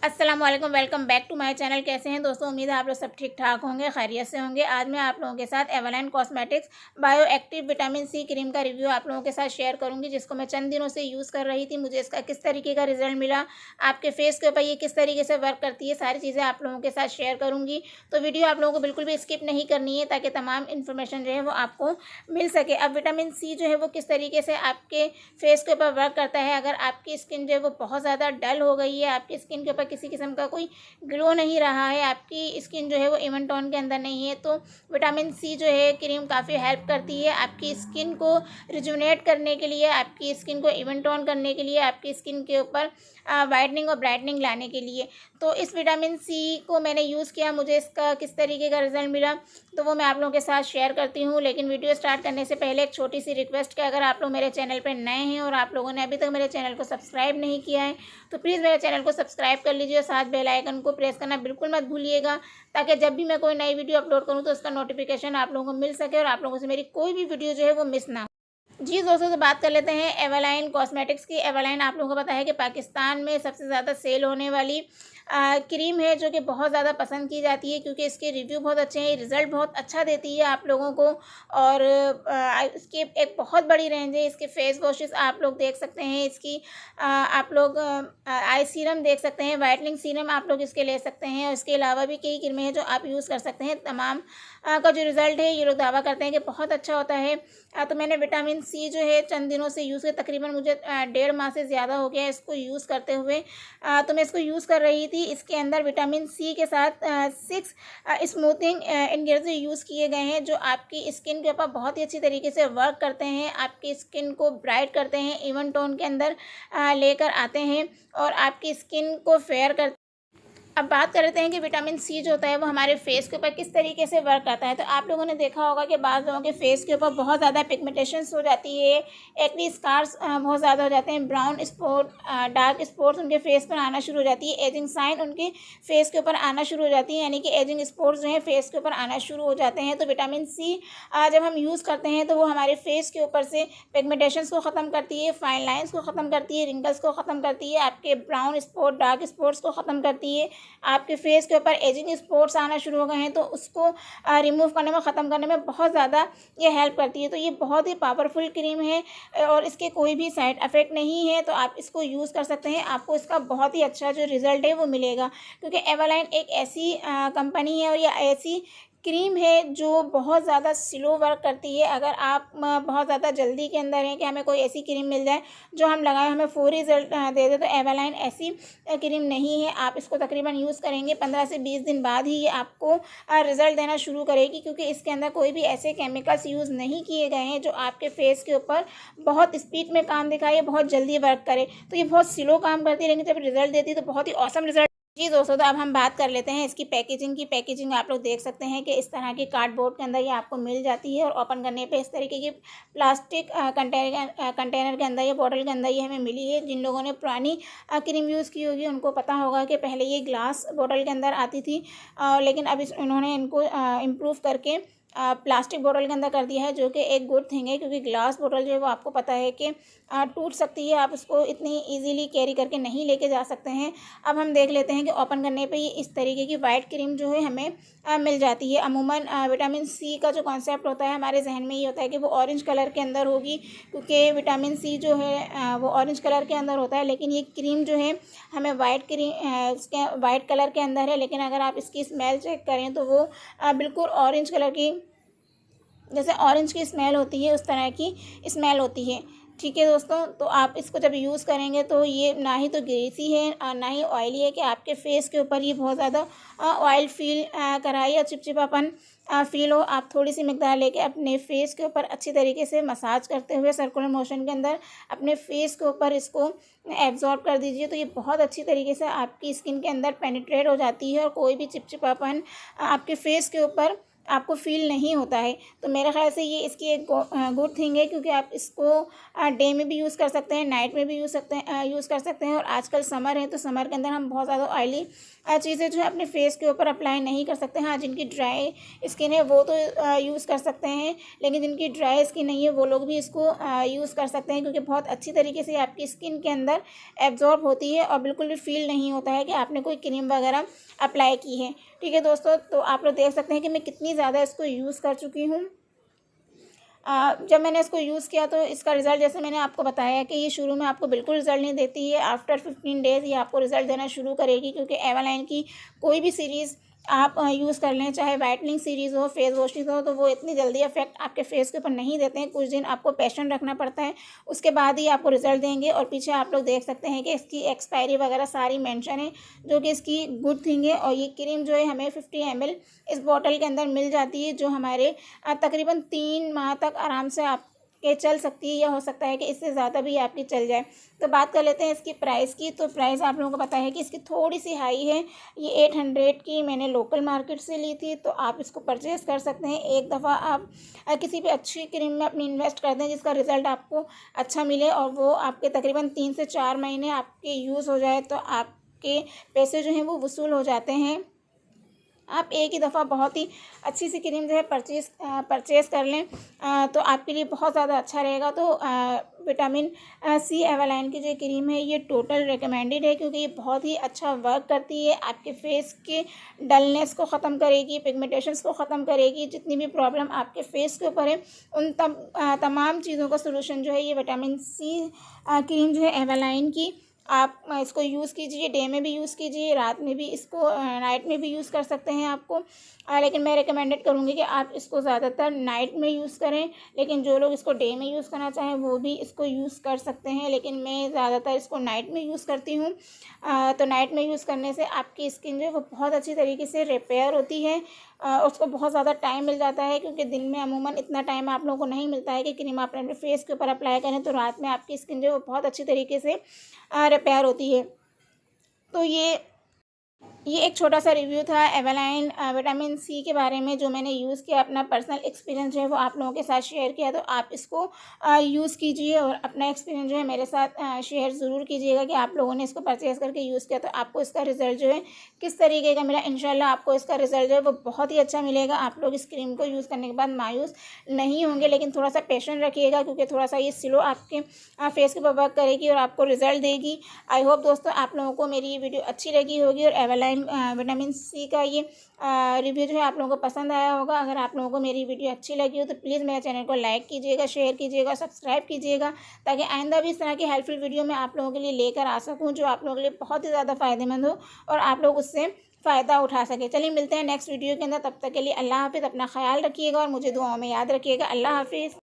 अस्सलाम वालेकुम, welcome back to my channel. कैसे हैं दोस्तों? उम्मीद है आप लोग सब ठीक ठाक होंगे, खैरियत से होंगे। आज मैं आप लोगों के साथ Eveline cosmetics bio active vitamin C cream का रिव्यू आप लोगों के साथ शेयर करूंगी, जिसको मैं चंद दिनों से यूज़ कर रही थी। मुझे इसका किस तरीके का रिजल्ट मिला, आपके फेस के ऊपर ये किस तरीके से वर्क करती है, सारी चीज़ें आप लोगों के साथ शेयर करूँगी। तो वीडियो आप लोगों को बिल्कुल भी स्किप नहीं करनी है, ताकि तमाम इन्फॉर्मेशन जो है वो आपको मिल सके। अब विटामिन सी जो है वो किस तरीके से आपके फेस के ऊपर वर्क करता है। अगर आपकी स्किन जो है वो बहुत ज़्यादा डल हो गई है, आपकी स्किन के ऊपर किसी किस्म का कोई ग्लो नहीं रहा है, आपकी स्किन जो है वो इवन टोन के अंदर नहीं है, तो विटामिन सी जो है क्रीम काफ़ी हेल्प करती है आपकी स्किन को रिजुवनेट करने के लिए, आपकी स्किन को इवन टोन करने के लिए, आपकी स्किन के ऊपर वाइटनिंग और ब्राइटनिंग लाने के लिए। तो इस विटामिन सी को मैंने यूज़ किया, मुझे इसका किस तरीके का रिजल्ट मिला तो वो मैं आप लोगों के साथ शेयर करती हूँ। लेकिन वीडियो स्टार्ट करने से पहले एक छोटी सी रिक्वेस्ट कि अगर आप लोग मेरे चैनल पर नए हैं और आप लोगों ने अभी तक मेरे चैनल को सब्सक्राइब नहीं किया है, तो प्लीज़ मेरे चैनल को सब्सक्राइब कर लीजिए और साथ बेल आइकन को प्रेस करना बिल्कुल मत भूलिएगा, ताकि जब भी मैं कोई नई वीडियो अपलोड करूँ तो उसका नोटिफिकेशन आप लोगों को मिल सके और आप लोगों से मेरी कोई भी वीडियो जो है वो मिस ना हो। जी दोस्तों, तो बात कर लेते हैं एवलाइन कॉस्मेटिक्स की। एवलाइन आप लोगों को पता है कि पाकिस्तान में सबसे ज़्यादा सेल होने वाली क्रीम है, जो कि बहुत ज़्यादा पसंद की जाती है, क्योंकि इसके रिव्यू बहुत अच्छे हैं, रिज़ल्ट बहुत अच्छा देती है आप लोगों को। और इसकी एक बहुत बड़ी रेंज है। इसके फेस वॉशेस आप लोग देख सकते हैं, इसकी आप लोग आई सीरम देख सकते हैं, वाइटनिंग सीरम आप लोग इसके ले सकते हैं, और इसके अलावा भी कई क्रीमें हैं जो आप यूज़ कर सकते हैं। तमाम का जो रिज़ल्ट है ये लोग दावा करते हैं कि बहुत अच्छा होता है। तो मैंने विटामिन सी जो है चंद दिनों से यूज़ किया, तकरीबन मुझे 1.5 माह से ज़्यादा हो गया है इसको यूज़ करते हुए। तो मैं इसको यूज़ कर रही थी। इसके अंदर विटामिन सी के साथ 6 स्मूथिंग इंग्रेडिएंट्स यूज़ किए गए हैं, जो आपकी स्किन के ऊपर बहुत ही अच्छी तरीके से वर्क करते हैं, आपकी स्किन को ब्राइट करते हैं, इवन टोन के अंदर लेकर आते हैं और आपकी स्किन को फेयर करते हैं। अब बात कर लेते हैं कि विटामिन सी जो होता है वो हमारे फेस के ऊपर किस तरीके से वर्क करता है। तो आप लोगों ने देखा होगा कि बाज़ लोगों के फेस के ऊपर बहुत ज़्यादा पिगमेंटेशंस हो जाती है, एक्ने स्कार्स बहुत ज़्यादा हो जाते हैं, ब्राउन स्पॉट डार्क स्पॉट्स उनके फेस पर आना शुरू हो जाती है, एजिंग साइन उनके फेस के ऊपर आना शुरू हो जाती है, यानी कि एजिंग स्पॉट्स जो हैं फेस के ऊपर आना शुरू हो जाते हैं। तो विटामिन सी जब हम यूज़ करते हैं तो वो हमारे फेस के ऊपर से पिगमेंटेशंस को ख़त्म करती है, फाइन लाइन्स को ख़त्म करती है, रिंकल्स को ख़त्म करती है, आपके ब्राउन स्पॉट डार्क स्पॉट्स को ख़त्म करती है। आपके फेस के ऊपर एजिंग स्पॉट्स आना शुरू हो गए हैं तो उसको रिमूव करने में, ख़त्म करने में बहुत ज़्यादा ये हेल्प करती है। तो ये बहुत ही पावरफुल क्रीम है और इसके कोई भी साइड इफ़ेक्ट नहीं है, तो आप इसको यूज़ कर सकते हैं। आपको इसका बहुत ही अच्छा जो रिज़ल्ट है वो मिलेगा, क्योंकि एवलाइन एक ऐसी कंपनी है और या ऐसी क्रीम है जो बहुत ज़्यादा स्लो वर्क करती है। अगर आप बहुत ज़्यादा जल्दी के अंदर हैं कि हमें कोई ऐसी क्रीम मिल जाए जो हम लगाएं हमें फौरी रिजल्ट दे दे, तो एवलाइन ऐसी क्रीम नहीं है। आप इसको तकरीबन यूज़ करेंगे 15 से 20 दिन बाद ही ये आपको रिज़ल्ट देना शुरू करेगी, क्योंकि इसके अंदर कोई भी ऐसे केमिकल्स यूज़ नहीं किए गए हैं जो आपके फेस के ऊपर बहुत स्पीड में काम दिखाए, बहुत जल्दी वर्क करे। तो ये बहुत स्लो काम करती है, लेकिन जब रिज़ल्ट देती है तो बहुत ही ऑसम रिजल्ट। जी दोस्तों, तो अब हम बात कर लेते हैं इसकी पैकेजिंग की। पैकेजिंग आप लोग देख सकते हैं कि इस तरह की कार्डबोर्ड के अंदर ये आपको मिल जाती है, और ओपन करने पे इस तरीके की प्लास्टिक कंटेनर के अंदर या बॉटल के अंदर ये हमें मिली है। जिन लोगों ने पुरानी क्रीम यूज़ की होगी उनको पता होगा कि पहले ये ग्लास बॉटल के अंदर आती थी, लेकिन अब इन्होंने इनको इम्प्रूव करके प्लास्टिक बोतल के अंदर कर दिया है, जो कि एक गुड थिंग है, क्योंकि ग्लास बोतल जो है वो आपको पता है कि टूट सकती है, आप उसको इतनी इजीली कैरी करके नहीं लेके जा सकते हैं। अब हम देख लेते हैं कि ओपन करने पे ये इस तरीके की वाइट क्रीम जो है हमें मिल जाती है। अमूमन विटामिन सी का जो कॉन्सेप्ट होता है हमारे जहन में ये होता है कि वो ऑरेंज कलर के अंदर होगी, क्योंकि विटामिन सी जो है वो ऑरेंज कलर के अंदर होता है, लेकिन ये क्रीम जो है हमें इसके वाइट कलर के अंदर है। लेकिन अगर आप इसकी स्मेल चेक करें तो वो बिल्कुल ऑरेंज कलर की, जैसे ऑरेंज की स्मेल होती है उस तरह की स्मेल होती है। ठीक है दोस्तों, तो आप इसको जब यूज़ करेंगे तो ये ना ही तो ग्रीसी है और ना ही ऑयली है कि आपके फेस के ऊपर ये बहुत ज़्यादा ऑयल फील कराए या चिपचिपापन फील हो। आप थोड़ी सी मिकदार लेके अपने फेस के ऊपर अच्छी तरीके से मसाज करते हुए सर्कुलर मोशन के अंदर अपने फेस के ऊपर इसको एब्जॉर्ब कर दीजिए, तो ये बहुत अच्छी तरीके से आपकी स्किन के अंदर पेनिट्रेट हो जाती है और कोई भी चिपचिपापन आपके फेस के ऊपर आपको फ़ील नहीं होता है। तो मेरे ख़्याल से ये इसकी एक गुड थिंग है, क्योंकि आप इसको डे में भी यूज़ कर सकते हैं, नाइट में भी यूज़ कर सकते हैं। और आजकल समर है, तो समर के अंदर हम बहुत ज़्यादा ऑयली चीज़ें जो है अपने फेस के ऊपर अप्लाई नहीं कर सकते। हाँ, जिनकी ड्राई स्किन है वो तो यूज़ कर सकते हैं, लेकिन जिनकी ड्राई स्किन नहीं है वो लोग भी इसको यूज़ कर सकते हैं, क्योंकि बहुत अच्छी तरीके से आपकी स्किन के अंदर एब्जॉर्ब होती है और बिल्कुल भी फ़ील नहीं होता है कि आपने कोई क्रीम वगैरह अप्लाई की है। ठीक है दोस्तों, तो आप लोग देख सकते हैं कि मैं कितनी ज़्यादा इसको यूज़ कर चुकी हूँ। जब मैंने इसको यूज़ किया तो इसका रिज़ल्ट, जैसे मैंने आपको बताया कि ये शुरू में आपको बिल्कुल रिज़ल्ट नहीं देती है। आफ्टर 15 डेज़ ये आपको रिज़ल्ट देना शुरू करेगी, क्योंकि एवरलाइन की कोई भी सीरीज़ आप यूज़ कर लें, चाहे वाइटनिंग सीरीज़ हो, फेस वॉशेज़ हो, तो वो इतनी जल्दी इफेक्ट आपके फेस के ऊपर नहीं देते हैं। कुछ दिन आपको पेशेंस रखना पड़ता है, उसके बाद ही आपको रिज़ल्ट देंगे। और पीछे आप लोग देख सकते हैं कि इसकी एक्सपायरी वगैरह सारी मेंशन है, जो कि इसकी गुड थिंग है। और ये क्रीम जो है हमें 50 ml इस बॉटल के अंदर मिल जाती है, जो हमारे तकरीबन 3 माह तक आराम से आपके चल सकती है, या हो सकता है कि इससे ज़्यादा भी आपकी चल जाए। तो बात कर लेते हैं इसकी प्राइस की। तो प्राइस आप लोगों को पता है कि इसकी थोड़ी सी हाई है। ये 800 की मैंने लोकल मार्केट से ली थी, तो आप इसको परचेज़ कर सकते हैं। एक दफ़ा आप किसी भी अच्छी क्रीम में अपनी इन्वेस्ट कर दें, जिसका रिज़ल्ट आपको अच्छा मिले और वो आपके तकरीबन 3 से 4 महीने आपके यूज़ हो जाए, तो आपके पैसे जो हैं वो वसूल हो जाते हैं। आप एक ही दफ़ा बहुत ही अच्छी सी क्रीम जो है परचेज़ कर लें, तो आपके लिए बहुत ज़्यादा अच्छा रहेगा। तो विटामिन सी एवरलाइन की जो क्रीम है ये टोटल रिकमेंडेड है, क्योंकि ये बहुत ही अच्छा वर्क करती है। आपके फेस के डलनेस को ख़त्म करेगी, पिगमेंटेशंस को ख़त्म करेगी। जितनी भी प्रॉब्लम आपके फेस के ऊपर है उन तमाम चीज़ों का सलूशन जो है ये विटामिन सी क्रीम जो है एवरलाइन की, आप इसको यूज़ कीजिए। डे में भी यूज़ कीजिए, रात में भी इसको नाइट में भी यूज़ कर सकते हैं आपको। लेकिन मैं रिकमेंडेड करूँगी कि आप इसको ज़्यादातर नाइट में यूज़ करें, लेकिन जो लोग इसको डे में यूज़ करना चाहें वो भी इसको यूज़ कर सकते हैं, लेकिन मैं ज़्यादातर इसको नाइट में यूज़ करती हूँ। तो नाइट में यूज़ करने से आपकी स्किन जो है वो बहुत अच्छी तरीके से रिपेयर होती है। उसको बहुत ज़्यादा टाइम मिल जाता है, क्योंकि दिन में अमूमन इतना टाइम आप लोगों को नहीं मिलता है कि क्रीम आप अपने फेस के ऊपर अप्लाई करें। तो रात में आपकी स्किन जो है वो बहुत अच्छी तरीके से रिपेयर होती है। तो ये एक छोटा सा रिव्यू था एवरलाइन विटामिन सी के बारे में, जो मैंने यूज़ किया। अपना पर्सनल एक्सपीरियंस जो है वो आप लोगों के साथ शेयर किया। तो आप इसको यूज़ कीजिए और अपना एक्सपीरियंस जो है मेरे साथ शेयर ज़रूर कीजिएगा कि आप लोगों ने इसको परचेज़ करके यूज़ किया तो आपको इसका रिज़ल्ट जो है किस तरीके का मिला। इंशाल्लाह आपको इसका रिज़ल्ट जो है वो बहुत ही अच्छा मिलेगा। आप लोग इस क्रीम को यूज़ करने के बाद मायूस नहीं होंगे, लेकिन थोड़ा सा पेशेंस रखिएगा, क्योंकि थोड़ा सा ये स्लो आपके फेस के ऊपर वर्क करेगी और आपको रिज़ल्ट देगी। आई होप दोस्तों आप लोगों को मेरी ये वीडियो अच्छी लगी होगी और एवरलाइन विटामिन सी का ये रिव्यू जो है आप लोगों को पसंद आया होगा। अगर आप लोगों को मेरी वीडियो अच्छी लगी हो तो प्लीज़ मेरे चैनल को लाइक कीजिएगा, शेयर कीजिएगा, सब्सक्राइब कीजिएगा, ताकि आइंदा भी इस तरह की हेल्पफुल वीडियो मैं आप लोगों के लिए लेकर आ सकूं, जो आप लोगों के लिए बहुत ही ज़्यादा फ़ायदेमंद हो और आप लोग उससे फ़ायदा उठा सके। चलिए मिलते हैं नेक्स्ट वीडियो के अंदर, तब तक के लिए अल्लाह हाफ़िज़। अपना ख्याल रखिएगा और मुझे दुआओं में याद रखिएगा। अल्लाह हाफ़िज़।